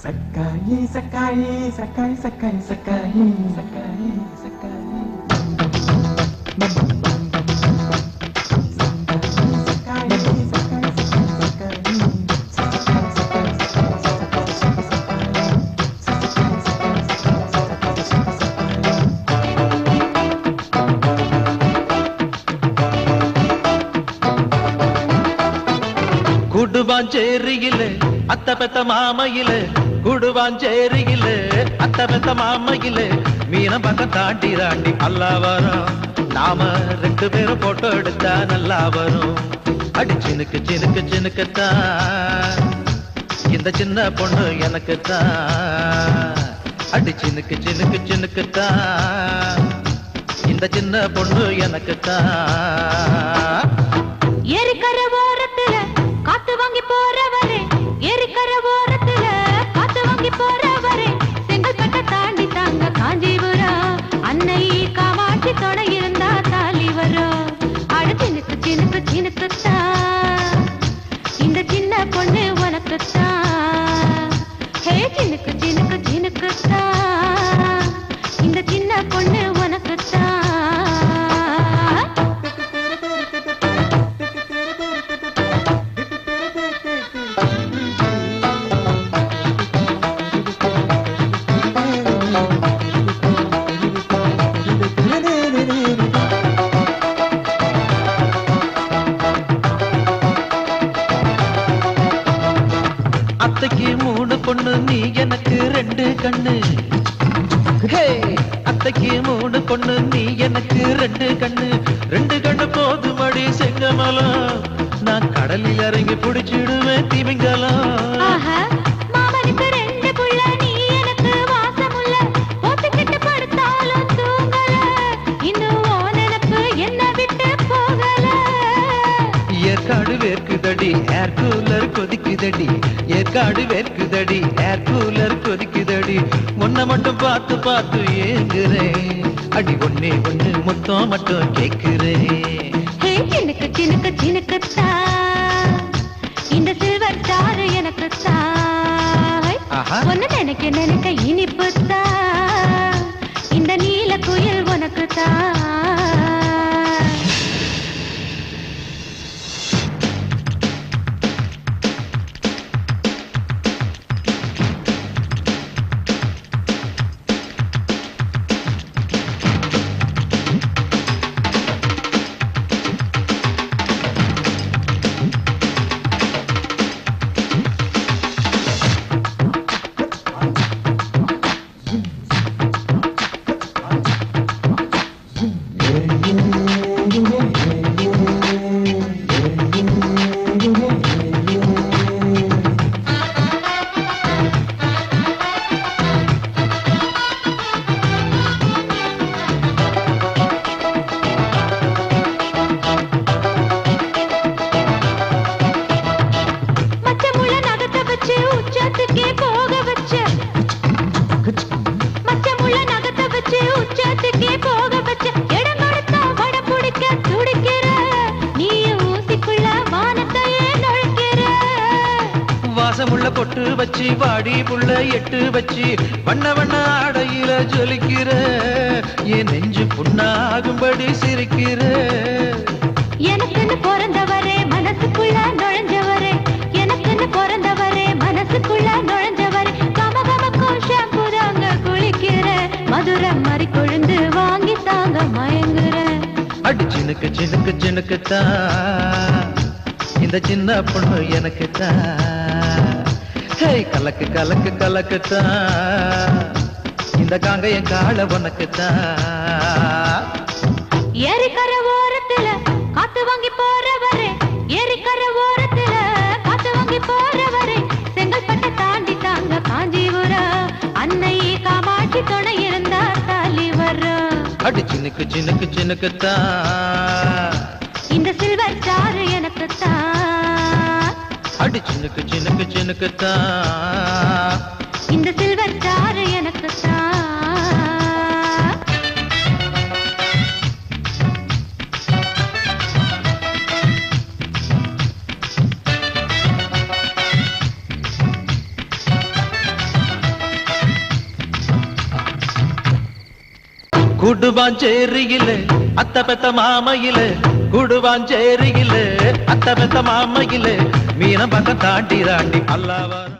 Sakai, Sakai, Sakai, Sakai, Sakai, Sakai, Sakai. குடுவாஞ்சேரியிலே அத்த பெத்த மாமையிலே குடுவாஞ்சேரியிலே அத்த பெத்த மாமையிலே மீன பக்கம் தாண்டி தாண்டி அல்லா வரும். நாம ரெண்டு பேரும் போட்டோ எடுத்தா நல்லா வரும். அடி சினுக்கு சினுக்கு சினுக்குத்தான் இந்த சின்ன பொண்ணு எனக்குத்தான். அடி சினுக்கு சினுக்கு சினுக்குத்தான் இந்த சின்ன பொண்ணு எனக்குத்தான். ஏரிக்கரை ஓரத்துல காத்து வாங்கி போறவரே, ஏரிக்கரை ஓரத்துல காத்து வாங்கி போறவரே, செங்கல்பட்டை தாண்டி தாங்க காஞ்சிபுரம். அன்னை காமாட்சி துணை இருந்தா தாலி வரும். அட சினுக்கு சினுக்கு சினுக்குத்தான் இந்த சின்ன பொண்ணு உனக்குத்தான். ஹே சினுக்கு சினுக்கு சினுக்குத்தான் இந்த சின்ன பொண்ணு உனக்குத்தான். அத்தைக்கு மூணு பொண்ணு நீ எனக்கு ரெண்டு கண்ணு. ஹே அத்தைக்கு மூணு பொண்ணு நீ எனக்கு ரெண்டு கண்ணு. ரெண்டு கண்ணு போதுமடி செங்கமலம். நான் கடலில் இறங்கி பிடிச்சிடுவேன் திமிங்கலம். மாமனுக்கு ரெண்டு புள்ள நீ எனக்கு வாசமுள்ள. போத்துக்கிட்டு படுத்தாலும் தூங்கல. இன்னும் ஓ நினப்பு என்ன விட்டு போகல. ஏற்காடு வேர்க்குதடி ஏர் கூலர் கொதிக்குதடி. ஏற்காடு வேர்க்குதடி ஏர் கூலர் கொதிக்குதடி. உன்னை மட்டும் பார்த்து பார்த்து ஏங்குறேன். அடி ஒன்னே ஒண்ணு மொத்தம் மட்டும் கேட்கிறேன். ஹே சினுக்கு சினுக்கு சினுக்குத்தான் இந்த சில்வர் ஸ்டார் எனக்குத்தான். ஒன்னு நினைக்க நினைக்க இனிப்புத்தான் இந்த நீல குயில் உனக்குத்தான். வாசமுள்ள பொட்டு வச்சு வாடி புள்ள எட்டு வச்சு வண்ண வண்ண ஆடையில ஜொலிக்கிற. என் நெஞ்சு புண்ணாகும்படி சிரிக்கிற. எனக்குன்னு பிறந்தவரே மனசுக்குள்ள நுழைஞ்சவரே. எனக்குன்னு பிறந்தவரே மனசுக்குள்ள நுழைஞ்சவரே. கமகமக்கும் ஷாம்பு தாங்க குளிக்கிற. மதுரை மாதிரி கொழுந்து வாங்கி தாங்க மயங்குற. அடி சினுக்கு சினுக்கு சினுக்குத்தான் இந்த சின்ன பொண்ணு எனக்குத்தான். ஹே கலக்கு கலக்கு கலக்குத்தான் இந்த காங்கையன் கால உனக்குத்தான். ஏரிக்கரை ஓரத்துல காத்து வாங்கி போறவரே, ஏரிக்கரை ஓரத்துல காத்து வாங்கி போறவரே, செங்கல்பட்டை தாண்டி தாங்க காஞ்சிபுரம். அன்னை காமாட்சி துணை இருந்தா தாலி வரும். அடி சினுக்கு சினுக்கு சினுக்குத்தான் இந்த சில்வர் ஸ்டார் எனக்குத்தான். அடி சினுக்கு சினுக்கு சினுக்குத்தான் இந்த சில்வர் ஸ்டார் எனக்குத்தான். குடுவாஞ்சேரியில அத்த பெத்த மாமையில குடுவாஞ்சேரியில அத்த பெத்த மாமையில மீனம் பக்கம் தாண்டி தாண்டி பல்லாவரம்